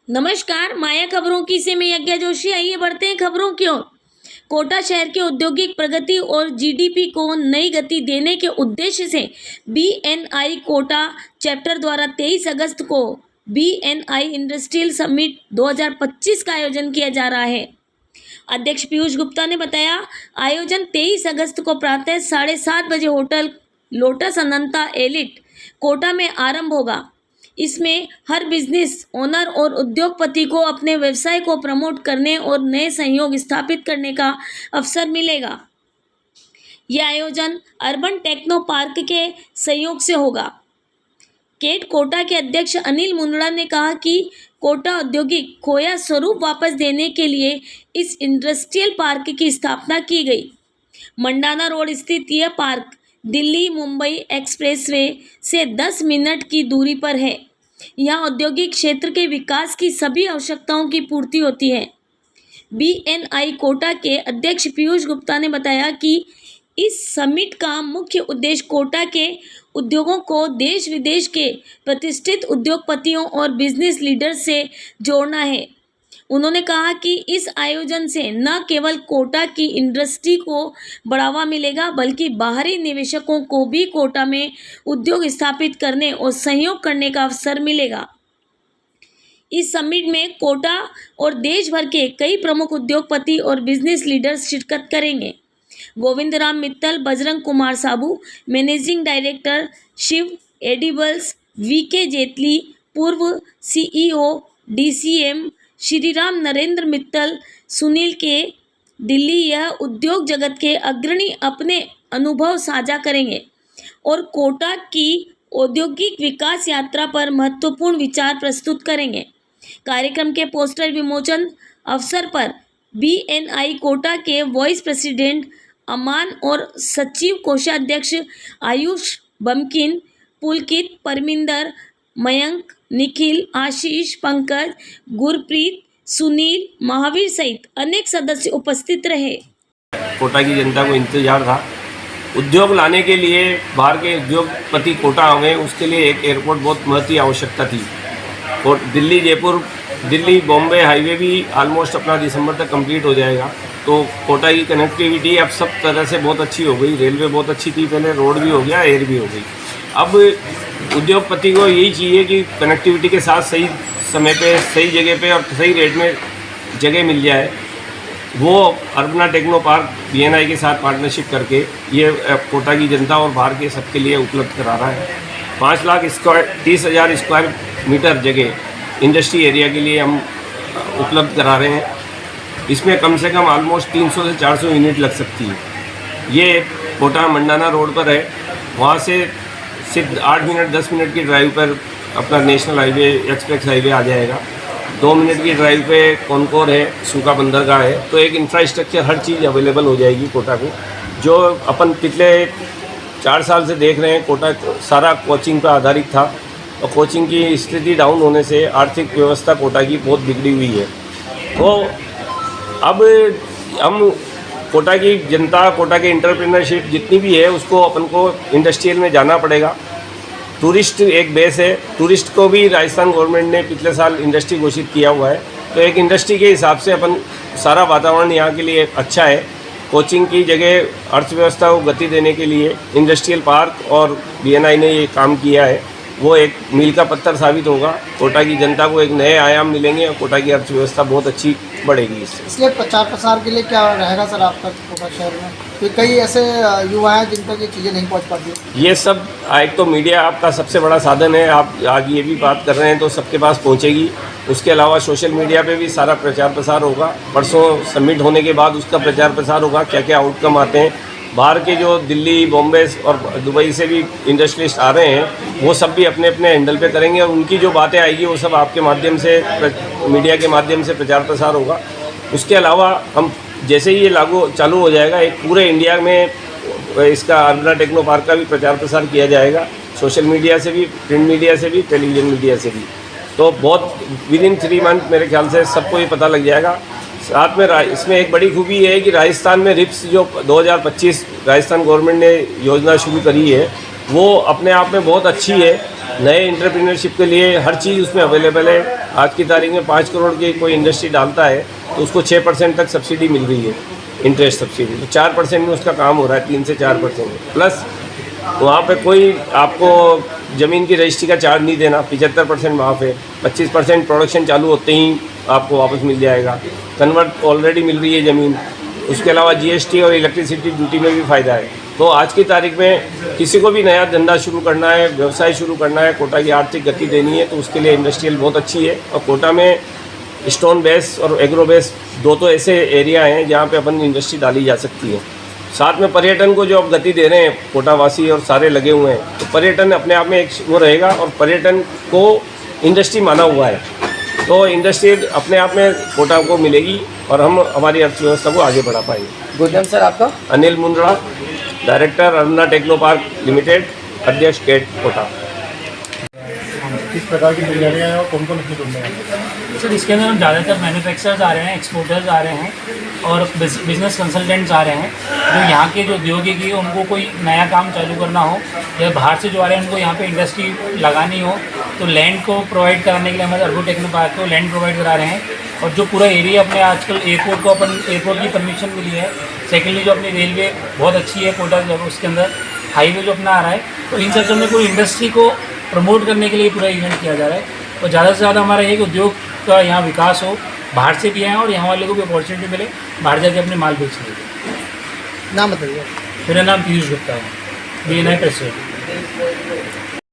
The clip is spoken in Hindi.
नमस्कार, माया खबरों की से मैं यज्ञा जोशी। आइए बढ़ते हैं खबरों की ओर। कोटा शहर के औद्योगिक प्रगति और जीडीपी को नई गति देने के उद्देश्य से बीएनआई कोटा चैप्टर द्वारा 23 अगस्त को बीएनआई इंडस्ट्रियल समिट 2025 का आयोजन किया जा रहा है। अध्यक्ष पीयूष गुप्ता ने बताया, आयोजन 23 अगस्त को प्रातः 7:30 बजे होटल लोटस अनंता एलिट कोटा में आरंभ होगा। इसमें हर बिजनेस ओनर और उद्योगपति को अपने व्यवसाय को प्रमोट करने और नए सहयोग स्थापित करने का अवसर मिलेगा। यह आयोजन अर्बन टेक्नो पार्क के सहयोग से होगा। केट कोटा के अध्यक्ष अनिल मुंदड़ा ने कहा कि कोटा औद्योगिक खोया स्वरूप वापस देने के लिए इस इंडस्ट्रियल पार्क की स्थापना की गई। मंडाना रोड स्थित यह पार्क दिल्ली मुंबई एक्सप्रेसवे से 10 मिनट की दूरी पर है। यहाँ औद्योगिक क्षेत्र के विकास की सभी आवश्यकताओं की पूर्ति होती है। बीएनआई कोटा के अध्यक्ष पीयूष गुप्ता ने बताया कि इस समिट का मुख्य उद्देश्य कोटा के उद्योगों को देश विदेश के प्रतिष्ठित उद्योगपतियों और बिजनेस लीडर्स से जोड़ना है। उन्होंने कहा कि इस आयोजन से न केवल कोटा की इंडस्ट्री को बढ़ावा मिलेगा, बल्कि बाहरी निवेशकों को भी कोटा में उद्योग स्थापित करने और सहयोग करने का अवसर मिलेगा। इस समिट में कोटा और देश भर के कई प्रमुख उद्योगपति और बिजनेस लीडर्स शिरकत करेंगे। Govind Ram Mittal, Bajrang Kumar Sabu, managing director Shiv edibles, V K Jaitley, पूर्व सीईओ डीसीएम श्रीराम नरेंद्र मित्तल, सुनील के दिल्ली यह उद्योग जगत के अग्रणी अपने अनुभव साझा करेंगे और कोटा की औद्योगिक विकास यात्रा पर महत्वपूर्ण विचार प्रस्तुत करेंगे। कार्यक्रम के पोस्टर विमोचन अवसर पर बीएनआई कोटा के वाइस प्रेसिडेंट अमान और सचिव कोषाध्यक्ष आयुष बमकिन, पुलकित, परमिंदर, मयंक, निखिल, आशीष, पंकज, गुरप्रीत, सुनील, महावीर सहित अनेक सदस्य उपस्थित रहे। कोटा की जनता को इंतजार था। उद्योग लाने के लिए बाहर के उद्योगपति कोटा आए, उसके लिए एक एयरपोर्ट बहुत महत्वपूर्ण आवश्यकता थी। और दिल्ली बॉम्बे हाईवे भी ऑलमोस्ट अपना दिसंबर तक कंप्लीट हो जाएगा। तो कोटा की कनेक्टिविटी अब सब तरह से बहुत अच्छी हो गई। रेलवे बहुत अच्छी थी पहले, रोड भी हो गया, एयर भी हो गई। अब उद्योगपति को यही चाहिए कि कनेक्टिविटी के साथ सही समय पे, सही जगह पे और सही रेट में जगह मिल जाए। वो अर्बना टेक्नो पार्क बीएनआई के साथ पार्टनरशिप करके ये कोटा की जनता और बाहर के सबके लिए उपलब्ध करा रहा है। 5,30,000 स्क्वायर मीटर जगह इंडस्ट्री एरिया के लिए हम उपलब्ध करा रहे हैं। इसमें कम से कम ऑलमोस्ट 300 से 400 यूनिट लग सकती है। ये कोटा मंडाना रोड पर है। वहाँ से सिर्फ 8 मिनट 10 मिनट की ड्राइव पर अपना नेशनल हाईवे, एक्सप्रेस हाईवे आ जाएगा। 2 मिनट की ड्राइव पे कॉनकोर है, सूखा बंदरगाह है। तो एक इंफ्रास्ट्रक्चर हर चीज़ अवेलेबल हो जाएगी कोटा को। जो अपन पिछले 4 साल से देख रहे हैं, कोटा सारा कोचिंग पर आधारित था और कोचिंग की स्थिति डाउन होने से आर्थिक व्यवस्था कोटा की बहुत बिगड़ी हुई है। तो अब हम कोटा की जनता, कोटा के एंटरप्रेन्योरशिप जितनी भी है, उसको अपन को इंडस्ट्रियल में जाना पड़ेगा। टूरिस्ट एक बेस है। टूरिस्ट को भी राजस्थान गवर्नमेंट ने पिछले साल इंडस्ट्री घोषित किया हुआ है। तो एक इंडस्ट्री के हिसाब से अपन सारा वातावरण यहाँ के लिए अच्छा है। कोचिंग की जगह अर्थव्यवस्था को गति देने के लिए इंडस्ट्रियल पार्क और बीएनआई ने ये काम किया है। वो एक मील का पत्थर साबित होगा। कोटा की जनता को एक नए आयाम मिलेंगे और कोटा की अर्थव्यवस्था बहुत अच्छी बढ़ेगी इससे। इसलिए प्रचार प्रसार के लिए क्या रहेगा सर आपका कोटा शहर में? तो कई ऐसे युवा हैं जिन तक ये चीज़ें नहीं पहुंच पाती। ये सब एक तो मीडिया आपका सबसे बड़ा साधन है। आप आज ये भी बात कर रहे हैं तो सबके पास पहुंचेगी। उसके अलावा सोशल मीडिया पे भी सारा प्रचार प्रसार होगा। परसों सबमिट होने के बाद उसका प्रचार प्रसार होगा, क्या क्या आउटकम आते हैं। बाहर के जो दिल्ली, बॉम्बे और दुबई से भी इंडस्ट्रियलिस्ट आ रहे हैं, वो सब भी अपने अपने हैंडल पे करेंगे और उनकी जो बातें आएगी वो सब आपके माध्यम से, मीडिया के माध्यम से प्रचार प्रसार होगा। उसके अलावा हम जैसे ही ये लागू चालू हो जाएगा, एक पूरे इंडिया में इसका अर्बना टेक्नो पार्क का भी प्रचार प्रसार किया जाएगा, सोशल मीडिया से भी, प्रिंट मीडिया से भी, टेलीविज़न मीडिया से भी। तो बहुत विदिन 3 मंथ मेरे ख्याल से सबको ये पता लग जाएगा। साथ में इसमें एक बड़ी खूबी है कि राजस्थान में रिप्स जो 2025 राजस्थान गवर्नमेंट ने योजना शुरू करी है, वो अपने आप में बहुत अच्छी है। नए एंटरप्रेन्योरशिप के लिए हर चीज़ उसमें अवेलेबल है। आज की तारीख में 5 करोड़ की कोई इंडस्ट्री डालता है तो उसको 6% तक सब्सिडी मिल रही है, इंटरेस्ट सब्सिडी। तो 4% में उसका काम हो रहा है, 3 से 4%। प्लस वहाँ पे कोई आपको ज़मीन की रजिस्ट्री का चार्ज नहीं देना, 75% माफ़ है, 25% प्रोडक्शन चालू होते ही आपको वापस मिल जाएगा। कन्वर्ट ऑलरेडी मिल रही है ज़मीन। उसके अलावा जीएसटी और इलेक्ट्रिसिटी ड्यूटी में भी फ़ायदा है। तो आज की तारीख में किसी को भी नया धंधा शुरू करना है, व्यवसाय शुरू करना है, कोटा की आर्थिक गति देनी है, तो उसके लिए इंडस्ट्रियल बहुत अच्छी है। और कोटा में स्टोन बेस और एग्रो बेस दो तो ऐसे एरिया हैं जहाँ पे अपन इंडस्ट्री डाली जा सकती है। साथ में पर्यटन को जो अब गति दे रहे हैं कोटावासी और सारे लगे हुए हैं, तो पर्यटन अपने आप में एक वो रहेगा और पर्यटन को इंडस्ट्री माना हुआ है, तो इंडस्ट्री अपने आप में कोटा को मिलेगी और हम हमारी अर्थव्यवस्था को आगे बढ़ा पाएंगे। गुड नेम सर आपका? Anil Mundra, director Aruna Techno Park Limited, अध्यक्ष गेट कोटा। किस प्रकार की तैयारियाँ हैं और कौन कौन इसमें जुड़ने हैं? सर इसके अंदर हम ज़्यादातर मैन्युफैक्चरर्स आ रहे हैं, एक्सपोर्टर्स आ रहे हैं और बिजनेस कंसल्टेंट्स आ रहे हैं। जो यहाँ के जो औद्योगिक है उनको कोई नया काम चालू करना हो या बाहर से जो आ रहे हैं उनको यहाँ पे इंडस्ट्री लगानी हो, तो लैंड को प्रोवाइड कराने के लिए हमारे अर्बन टेक्नो पार्क को लैंड प्रोवाइड करा रहे हैं। और जो पूरा एरिया अपने आजकल एयरपोर्ट को अपन एयरपोर्ट की परमिशन मिली है। सेकेंडली जो अपनी रेलवे बहुत अच्छी है कोटा, जब उसके अंदर हाईवे जो अपना आ रहा है, तो इन सब में कोई इंडस्ट्री को प्रमोट करने के लिए पूरा इवेंट किया जा रहा है। और ज़्यादा से ज़्यादा हमारा ये कि उद्योग का यहाँ विकास हो, बाहर से भी आए और यहाँ वाले को भी अपॉर्चुनिटी मिले बाहर जाके अपने माल बेचने के। नाम बताइए। मेरा नाम पीयूष गुप्ता है, BNI प्रेसिडेंट।